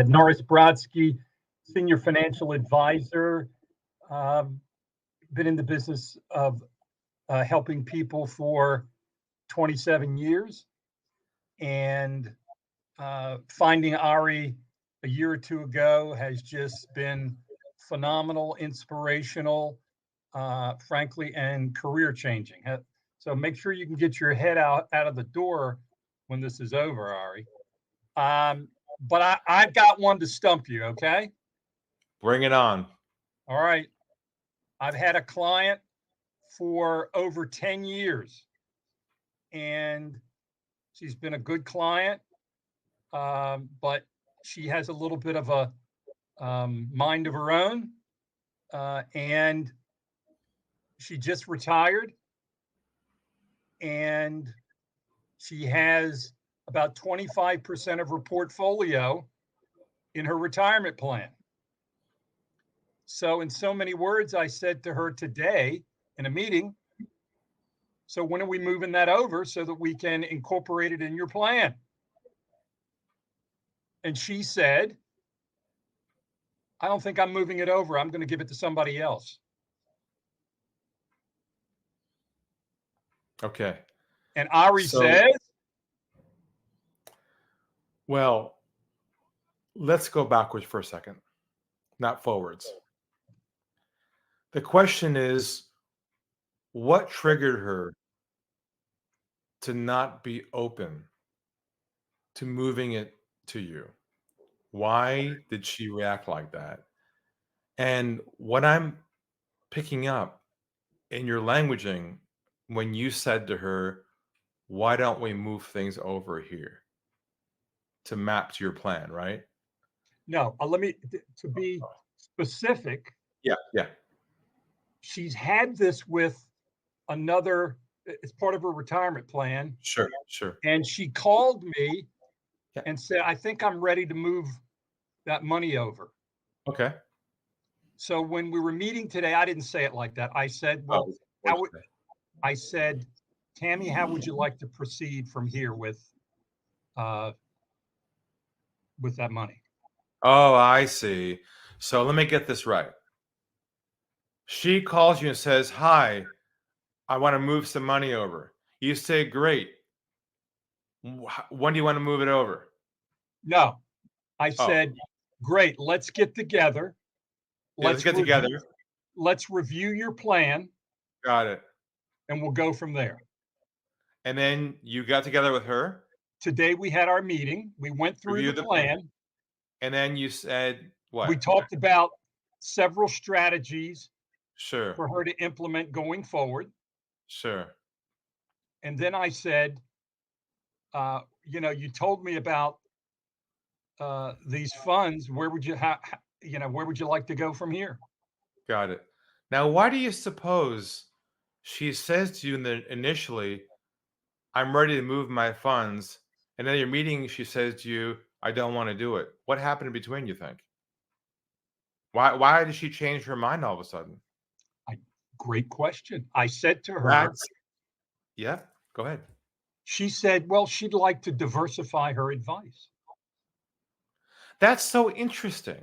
𝗚𝗲𝘁 𝗧𝗵𝗲, Senior Financial Advisor. Been in the business of helping people for 27 years. And finding Ari a year or two ago has just been phenomenal, inspirational, frankly, and career changing. So make sure you can get your head out of the door when this is over, Ari. But I've got one to stump you, okay? Bring it on. All right. I've had a client for over 10 years, and she's been a good client, but she has a little bit of a mind of her own, and she just retired, and she has about 25% of her portfolio in her retirement plan. So in so many words, I said to her today in a meeting, so when are we moving that over so that we can incorporate it in your plan? And she said, I don't think I'm moving it over. I'm going to give it to somebody else. Okay. And Ari says, well, let's go backwards for a second, not forwards. The question is, what triggered her to not be open to moving it to you? Why did she react like that? And what I'm picking up in your languaging when you said to her, why don't we move things over here to map to your plan, right? No, let me, to be specific. Yeah. She's had this with another, it's part of her retirement plan. Sure. And she called me and said, I think I'm ready to move that money over. Okay. So when we were meeting today, I didn't say it like that. I said, well, I said, Tammy, how would you like to proceed from here with that money? Oh, I see. So let me get this right. She calls you and says, hi, I want to move some money over. You say, great. When do you want to move it over? No, I said, great, let's get together. Let's get together. Let's review your plan. Got it. And we'll go from there. And then you got together with her? Today we had our meeting. We went through the plan. And then you said what? We talked about several strategies for her to implement going forward. Sure. And then I said, you told me about these funds. Where would you where would you like to go from here? Got it. Now, why do you suppose she says to you initially, I'm ready to move my funds, and then your meeting, she says to you, I don't want to do it? What happened in between, you think? Why did she change her mind all of a sudden? Great question. I said to her, yeah, go ahead. She said, well, she'd like to diversify her advice. That's so interesting.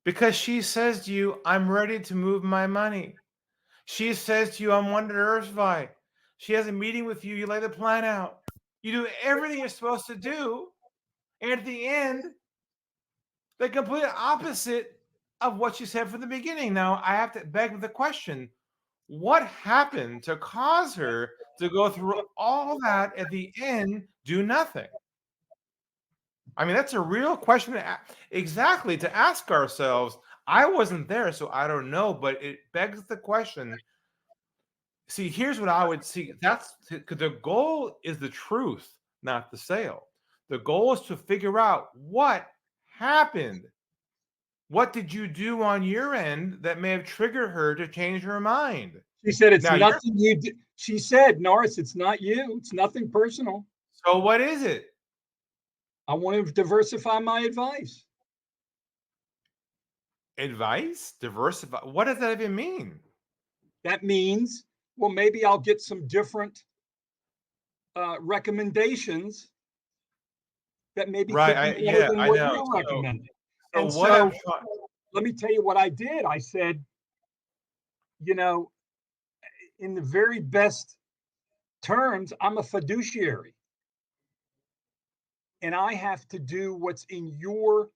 Because she says to you, I'm ready to move my money. She says to you, I'm 𝗚𝗲𝘁 𝗧𝗵𝗲. She has a meeting with you. You lay the plan out. You do everything you're supposed to do. And at the end, the complete opposite of what she said from the beginning. Now, I have to beg the question, what happened to cause her to go through all that at the end, do nothing? I mean, that's a real question to ask ourselves. I wasn't there, so I don't know, but it begs the question. See, here's what I would see. That's because the goal is the truth, not the sale. The goal is to figure out what happened. What did you do on your end that may have triggered her to change her mind? She said, it's nothing you did. She said, 𝗚𝗲𝘁, it's not you. It's nothing personal. So what is it? I want to diversify my advice. Advice? Diversify? What does that even mean? That means, well, maybe I'll get some different recommendations that maybe Right. could be better than I what know. you're recommending. So And what I'm so trying, let me tell you what I did. I said, you know, in the very best terms, I'm a fiduciary and I have to do what's in your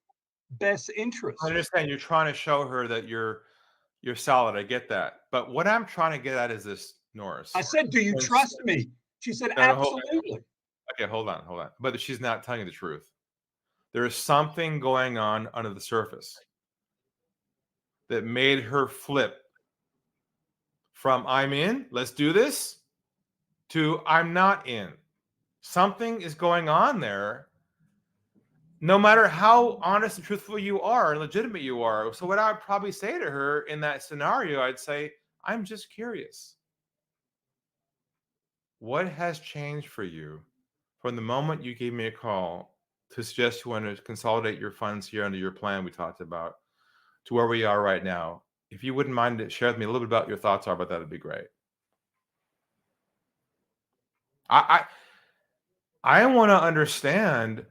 best I interest. understand you're trying to show her that you're solid. I get that. But what I'm trying to get at is this, I Norris. said, do you Since trust me? She said, no, no, hold absolutely. okay, hold on, hold on. But she's not telling you the truth. There is something going on under the surface that made her flip from I'm in, let's do this, to I'm not in. Something is going on there, no matter how honest and truthful you are and legitimate you are. So, what I would probably say to her in that scenario, I'd say, I'm just curious. What has changed for you from the moment you gave me a call to suggest you want to consolidate your funds here under your plan we talked about to where we are right now? If you wouldn't mind to share with me a little bit about your thoughts are about that, would be great. I I want to understand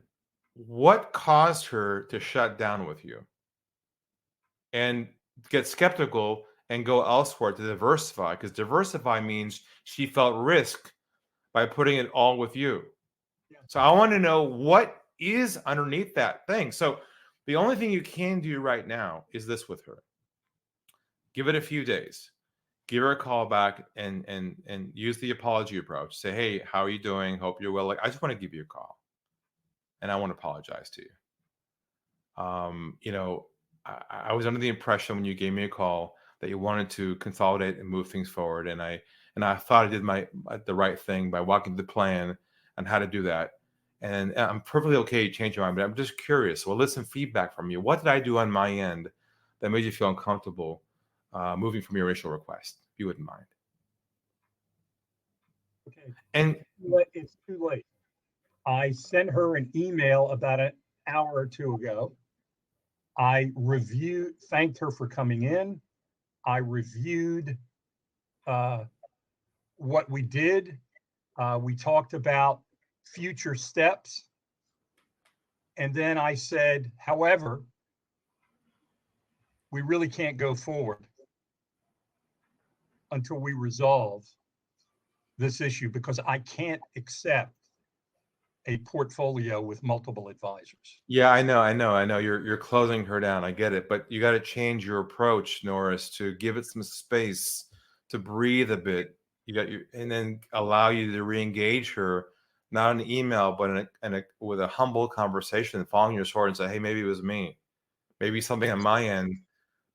what caused her to shut down with you and get skeptical and go elsewhere to diversify, because diversify means she felt risk by putting it all with you. So I want to know what is underneath that thing. So the only thing you can do right now is this with her. Give it a few days. Give her a call back and use the apology approach. Say, hey, how are you doing? Hope you're well. Like, I just want to give you a call and I want to apologize to you. You know, I was under the impression when you gave me a call that you wanted to consolidate and move things forward, and I thought I did the right thing by walking the plan on how to do that. And I'm perfectly okay changing your mind, but I'm just curious. Well, listen, feedback from you. What did I do on my end that made you feel uncomfortable moving from your initial request? If you wouldn't mind. Okay. And It's too late. I sent her an email about an hour or two ago. I thanked her for coming in. I reviewed what we did. We talked about future steps. And then I said, however, we really can't go forward until we resolve this issue because I can't accept a portfolio with multiple advisors. yeah, I know. You're closing her down. I get it, but you got to change your approach, Norris, to give it some space to breathe a bit. And then allow you to re-engage her, not in an email, but with a humble conversation, following your sword and say, hey, maybe it was me, maybe something on my end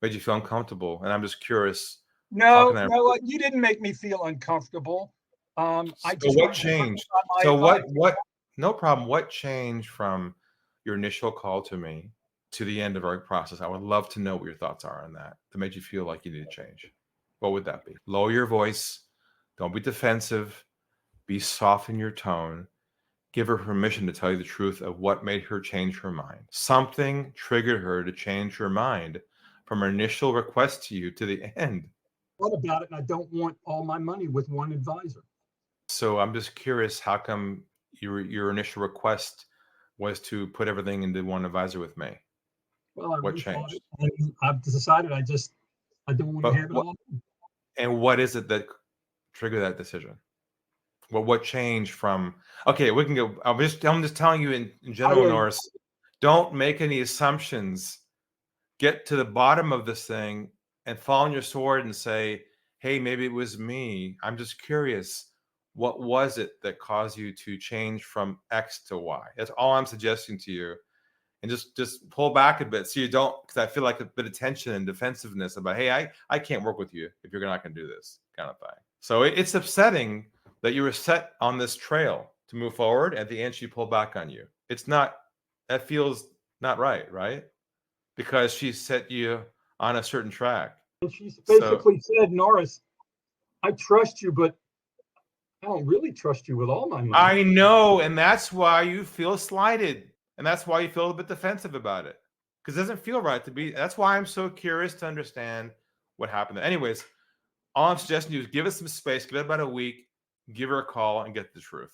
made you feel uncomfortable, and I'm just curious. How No, can I? no, you didn't make me feel uncomfortable. I So just what wanted to talk changed? about my So advisor. what? No problem. What changed from your initial call to me to the end of our process? I would love to know what your thoughts are on that that made you feel like you need to change. What would that be? Lower your voice. Don't be defensive. Be soft in your tone. Give her permission to tell you the truth of what made her change her mind. Something triggered her to change her mind from her initial request to you to the end. What about it? And I don't want all my money with one advisor. So I'm just curious, how come your initial request was to put everything into one advisor with me? Well, I What rethought it, changed? and I've decided I don't want to But have it what all. and what is it that triggered that decision? What changed from okay, we can go. I'm just telling you in I general, hear you. Norris, don't make any assumptions. Get to the bottom of this thing and fall on your sword and say, hey, maybe it was me. I'm just curious. What was it that caused you to change from X to Y? That's all I'm suggesting to you. And just pull back a bit so you don't, because I feel like a bit of tension and defensiveness about, hey, I can't work with you if you're not going to do this kind of thing. So it's upsetting that you were set on this trail to move forward. At the end, she pulled back on you. It's not, that feels not right, right? Because she set you on a certain track. And she So basically said, Norris, I trust you, but I don't really trust you with all my money. I know, and that's why you feel slighted, and that's why you feel a bit defensive about it, because it doesn't feel right to be. That's why I'm so curious to understand what happened. Anyways, all I'm suggesting you is give it some space, give it about a week, give her a call, and get the truth.